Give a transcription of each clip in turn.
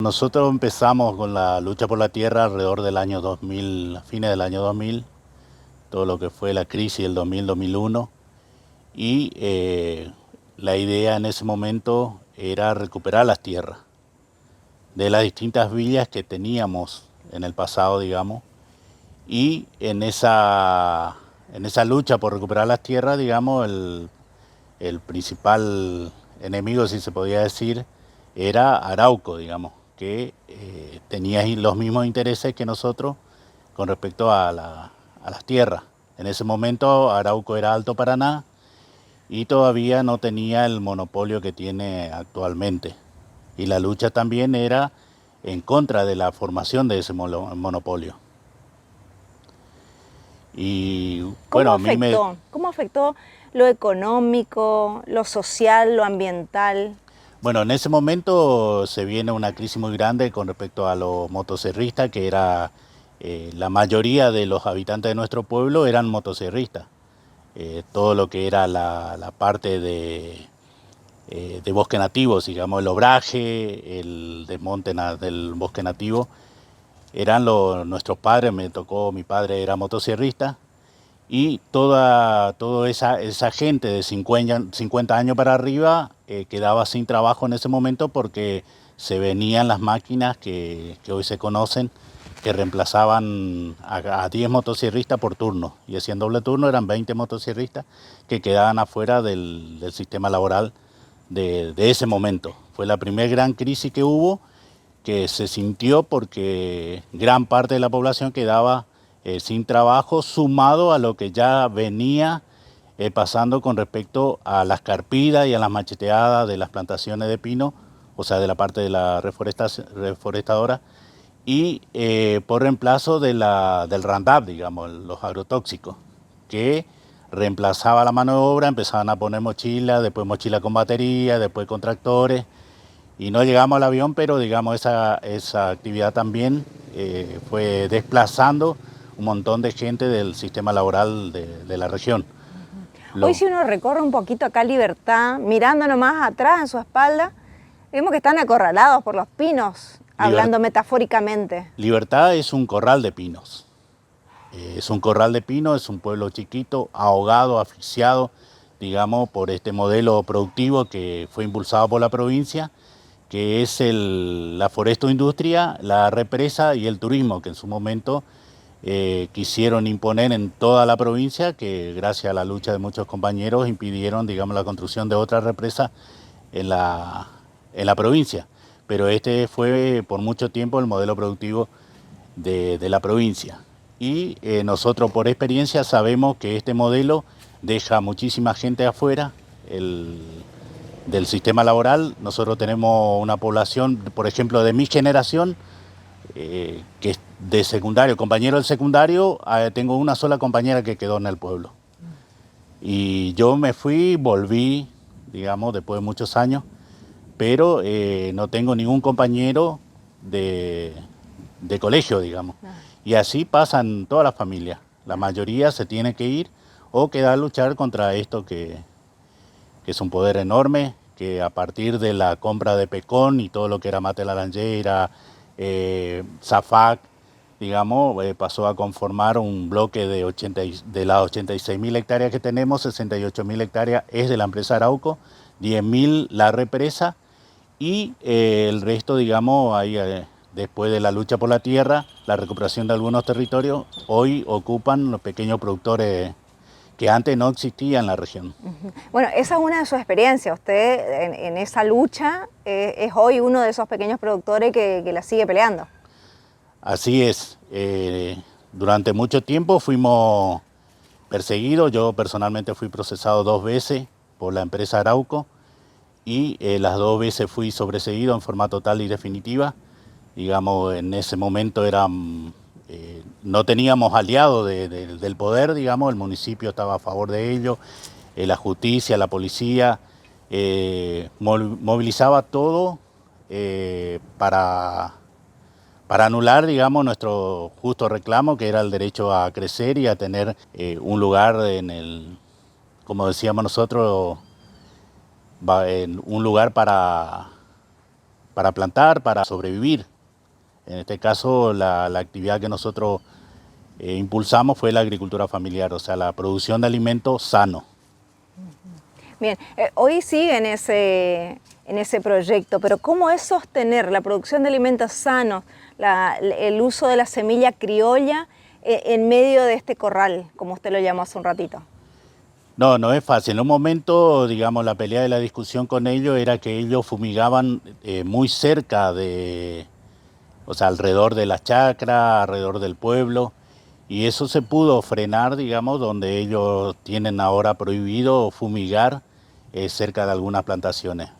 Nosotros empezamos con la lucha por la tierra alrededor del año 2000, a fines del año 2000, todo lo que fue la crisis del 2000-2001, y la idea en ese momento era recuperar las tierras de las distintas villas que teníamos en el pasado, digamos, y en esa lucha por recuperar las tierras, digamos, el principal enemigo, si se podía decir, era Arauco, digamos, que tenía los mismos intereses que nosotros con respecto a las tierras. En ese momento Arauco era Alto Paraná y todavía no tenía el monopolio que tiene actualmente. Y la lucha también era en contra de la formación de ese monopolio. Y bueno, ¿Cómo a mí me... afectó? ¿Cómo afectó lo económico, lo social, lo ambiental? Bueno, en ese momento se viene una crisis muy grande con respecto a los motosierristas, que era la mayoría de los habitantes de nuestro pueblo eran motosierristas. Todo lo que era la parte de bosque nativo, digamos, el obraje, el desmonte del bosque nativo, eran nuestros padres. Mi padre era motosierrista, y toda esa gente de 50 años para arriba quedaba sin trabajo en ese momento porque se venían las máquinas que hoy se conocen, que reemplazaban a 10 motosierristas por turno, y hacían doble turno, eran 20 motosierristas que quedaban afuera del sistema laboral de ese momento. Fue la primera gran crisis que hubo, que se sintió porque gran parte de la población quedaba sin trabajo, sumado a lo que ya venía pasando con respecto a las carpidas y a las macheteadas de las plantaciones de pino, o sea, de la parte de la reforestadora, y por reemplazo del Roundup, digamos, los agrotóxicos, que reemplazaba la mano de obra. Empezaban a poner mochilas, después mochilas con batería, después con tractores, y no llegamos al avión, pero digamos esa actividad también fue desplazando un montón de gente del sistema laboral de la región. Hoy si uno recorre un poquito acá Libertad, mirando nomás atrás en su espalda, vemos que están acorralados por los pinos, hablando metafóricamente. Libertad es un corral de pinos. Es un corral de pinos, es un pueblo chiquito, ahogado, asfixiado, digamos, por este modelo productivo que fue impulsado por la provincia, que es la foresto-industria, la represa y el turismo, que en su momento quisieron imponer en toda la provincia, que gracias a la lucha de muchos compañeros impidieron, digamos, la construcción de otra represa en la provincia. Pero este fue por mucho tiempo el modelo productivo de la provincia. Y nosotros por experiencia sabemos que este modelo deja muchísima gente afuera del sistema laboral. Nosotros tenemos una población, por ejemplo, de mi generación, que es de secundario, compañero del secundario, tengo una sola compañera que quedó en el pueblo. Y yo me fui, volví, digamos, después de muchos años, pero no tengo ningún compañero de colegio, digamos. Y así pasan todas las familias. La mayoría se tiene que ir o quedar a luchar contra esto que es un poder enorme, que a partir de la compra de Pecón y todo lo que era Mate Laranjeira, Zafac, digamos, pasó a conformar un bloque de las 86.000 hectáreas que tenemos. 68.000 hectáreas es de la empresa Arauco, 10.000 la represa, y el resto, digamos, ahí, después de la lucha por la tierra, la recuperación de algunos territorios, hoy ocupan los pequeños productores que antes no existían en la región. Bueno, esa es una de sus experiencias. Usted en esa lucha es hoy uno de esos pequeños productores que la sigue peleando. Así es. Durante mucho tiempo fuimos perseguidos. Yo personalmente fui procesado 2 veces por la empresa Arauco, y las 2 veces fui sobreseído en forma total y definitiva. Digamos, en ese momento no teníamos aliados del poder, digamos, el municipio estaba a favor de ello, la justicia, la policía, movilizaba todo para anular, digamos, nuestro justo reclamo, que era el derecho a crecer y a tener un lugar como decíamos nosotros, un lugar para para plantar, para sobrevivir. En este caso, la actividad que nosotros impulsamos fue la agricultura familiar, o sea, la producción de alimentos sanos. Bien, hoy sigue en ese proyecto, pero ¿cómo es sostener la producción de alimentos sanos, el uso de la semilla criolla en medio de este corral, como usted lo llamó hace un ratito? No, no es fácil. En un momento, digamos, la pelea de la discusión con ellos era que ellos fumigaban muy cerca de, o sea, alrededor de la chacra, alrededor del pueblo, y eso se pudo frenar, digamos, donde ellos tienen ahora prohibido fumigar cerca de algunas plantaciones.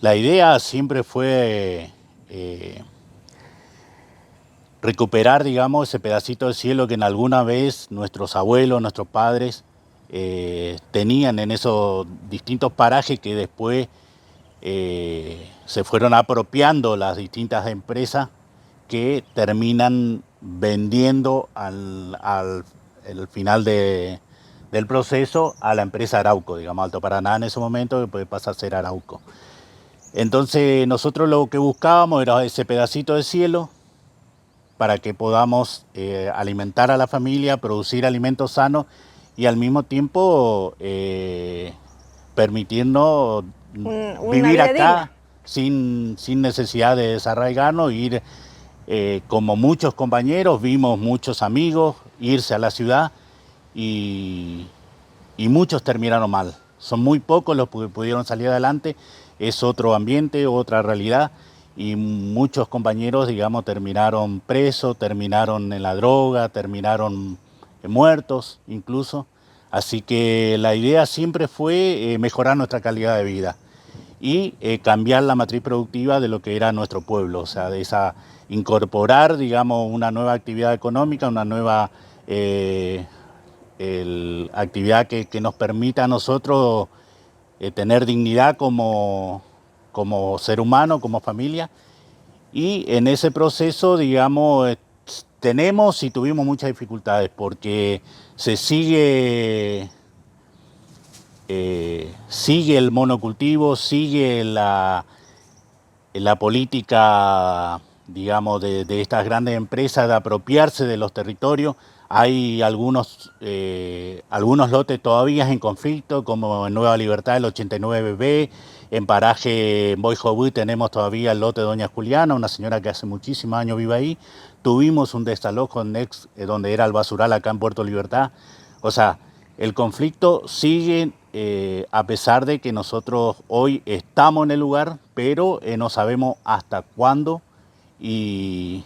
La idea siempre fue recuperar, digamos, ese pedacito de cielo que en alguna vez nuestros abuelos, nuestros padres tenían en esos distintos parajes que después se fueron apropiando las distintas empresas que terminan vendiendo al final del proceso a la empresa Arauco, digamos, Alto Paraná en ese momento, que puede pasar a ser Arauco. Entonces nosotros lo que buscábamos era ese pedacito de cielo para que podamos alimentar a la familia, producir alimentos sanos y al mismo tiempo permitirnos vivir acá sin necesidad de desarraigarnos, ir como muchos compañeros, vimos muchos amigos irse a la ciudad y muchos terminaron mal. Son muy pocos los que pudieron salir adelante, es otro ambiente, otra realidad. Y muchos compañeros, digamos, terminaron presos, terminaron en la droga, terminaron muertos incluso. Así que la idea siempre fue mejorar nuestra calidad de vida y cambiar la matriz productiva de lo que era nuestro pueblo, o sea, de esa incorporar, digamos, una nueva actividad económica, una nueva actividad que nos permita a nosotros tener dignidad como ser humano, como familia. Y en ese proceso, digamos, tenemos y tuvimos muchas dificultades porque se sigue el monocultivo, sigue la política, digamos, de estas grandes empresas de apropiarse de los territorios. Hay algunos lotes todavía en conflicto, como en Nueva Libertad el 89B, en paraje en Boijobú tenemos todavía el lote de Doña Juliana, una señora que hace muchísimos años vive ahí. Tuvimos un desalojo en donde era el basural acá en Puerto Libertad. O sea, el conflicto sigue a pesar de que nosotros hoy estamos en el lugar, pero no sabemos hasta cuándo y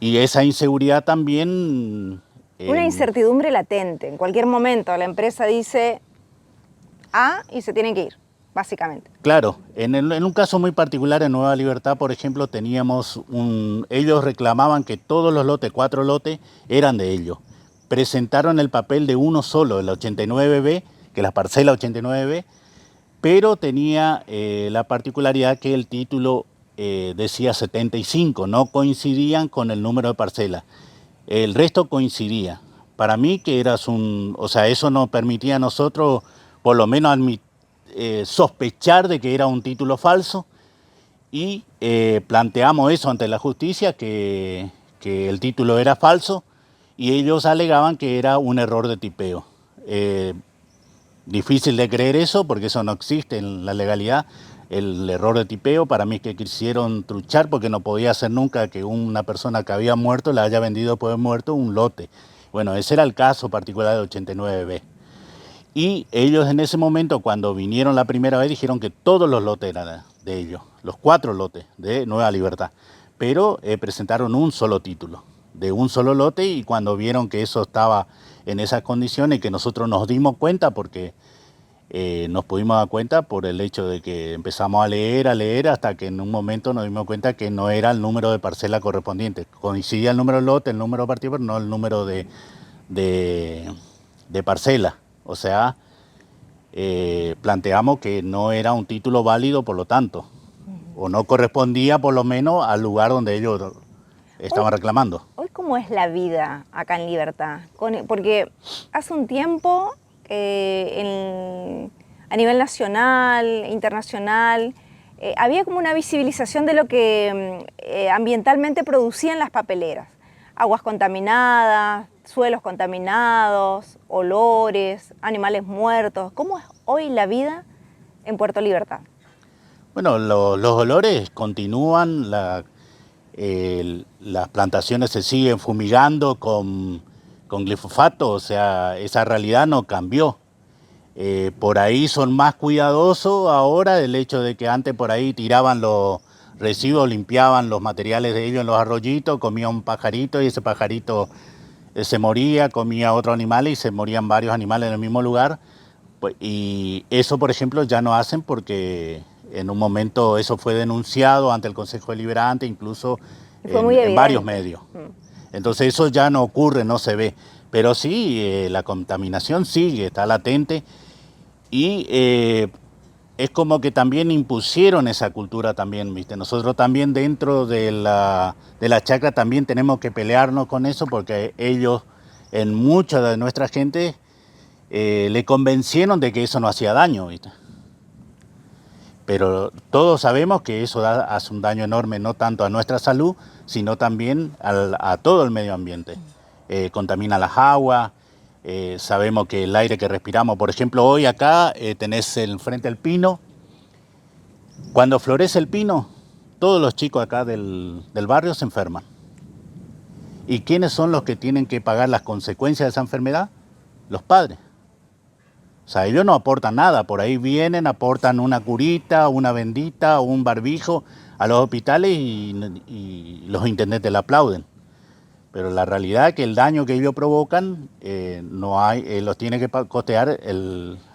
esa inseguridad también... Una incertidumbre latente. En cualquier momento la empresa dice A y se tienen que ir, básicamente. Claro, en un caso muy particular en Nueva Libertad, por ejemplo, ellos reclamaban que todos los lotes, 4 lotes, eran de ellos. Presentaron el papel de uno solo, el 89B, que es la parcela 89B, pero tenía la particularidad que el título decía 75, no coincidían con el número de parcela. El resto coincidía. Para mí que o sea, eso nos permitía a nosotros por lo menos sospechar de que era un título falso y planteamos eso ante la justicia, que el título era falso y ellos alegaban que era un error de tipeo. Difícil de creer eso porque eso no existe en la legalidad. El error de tipeo para mí es que quisieron truchar porque no podía ser nunca que una persona que había muerto le haya vendido después de muerto un lote. Bueno, ese era el caso particular de 89B. Y ellos en ese momento, cuando vinieron la primera vez, dijeron que todos los lotes eran de ellos, los 4 lotes de Nueva Libertad. Pero presentaron un solo título, de un solo lote, y cuando vieron que eso estaba en esas condiciones, que nosotros nos dimos cuenta porque nos pudimos dar cuenta por el hecho de que empezamos a leer, hasta que en un momento nos dimos cuenta que no era el número de parcela correspondiente. Coincidía el número de lote, el número de partido, pero no el número de parcela. O sea, planteamos que no era un título válido, por lo tanto, o no correspondía por lo menos al lugar donde ellos estaban reclamando. ¿Hoy cómo es la vida acá en Libertad? Porque hace un tiempo a nivel nacional, internacional, había como una visibilización de lo que ambientalmente producían las papeleras. Aguas contaminadas, suelos contaminados, olores, animales muertos. ¿Cómo es hoy la vida en Puerto Libertad? Bueno, los olores continúan, las plantaciones se siguen fumigando con glifosato, o sea, esa realidad no cambió. Por ahí son más cuidadosos ahora del hecho de que antes por ahí tiraban los residuos, limpiaban los materiales de ellos en los arroyitos, comía un pajarito y ese pajarito se moría, comía otro animal y se morían varios animales en el mismo lugar. Y eso, por ejemplo, ya no hacen porque en un momento eso fue denunciado ante el Consejo Deliberante, incluso en varios medios. Entonces eso ya no ocurre, no se ve. Pero sí, la contaminación sigue, está latente y es como que también impusieron esa cultura también, ¿viste? Nosotros también dentro de la chacra también tenemos que pelearnos con eso porque ellos, en mucha de nuestra gente, le convencieron de que eso no hacía daño, ¿viste? Pero todos sabemos que eso hace un daño enorme, no tanto a nuestra salud, sino también a todo el medio ambiente. Contamina las aguas, sabemos que el aire que respiramos, por ejemplo, hoy acá tenés enfrente el pino. Cuando florece el pino, todos los chicos acá del barrio se enferman. ¿Y quiénes son los que tienen que pagar las consecuencias de esa enfermedad? Los padres. O sea, ellos no aportan nada, por ahí vienen, aportan una curita, una bendita, un barbijo a los hospitales y los intendentes le aplauden. Pero la realidad es que el daño que ellos provocan no hay, los tiene que costear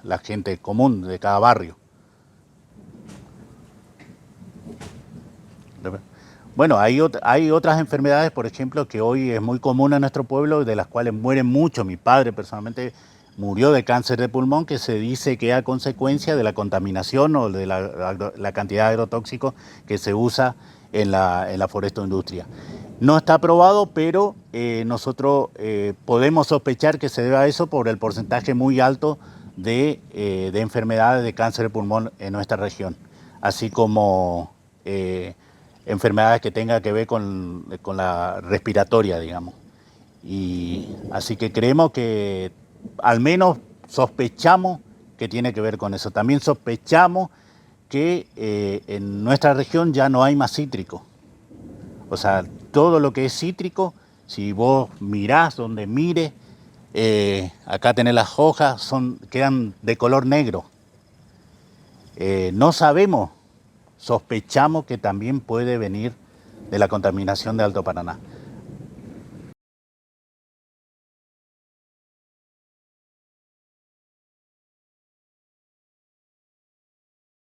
la gente común de cada barrio. Bueno, hay otras enfermedades, por ejemplo, que hoy es muy común en nuestro pueblo, de las cuales mueren mucho. Mi padre personalmente murió de cáncer de pulmón, que se dice que es a consecuencia de la contaminación o de la cantidad de agrotóxicos que se usa en la forestoindustria. No está probado, pero nosotros podemos sospechar que se debe a eso por el porcentaje muy alto de enfermedades de cáncer de pulmón en nuestra región, así como enfermedades que tengan que ver con la respiratoria, digamos. Y así que creemos que al menos sospechamos que tiene que ver con eso. También sospechamos que en nuestra región ya no hay más cítrico. O sea, todo lo que es cítrico, si vos mirás donde mire, acá tenés las hojas, quedan de color negro. No sabemos, sospechamos que también puede venir de la contaminación de Alto Paraná.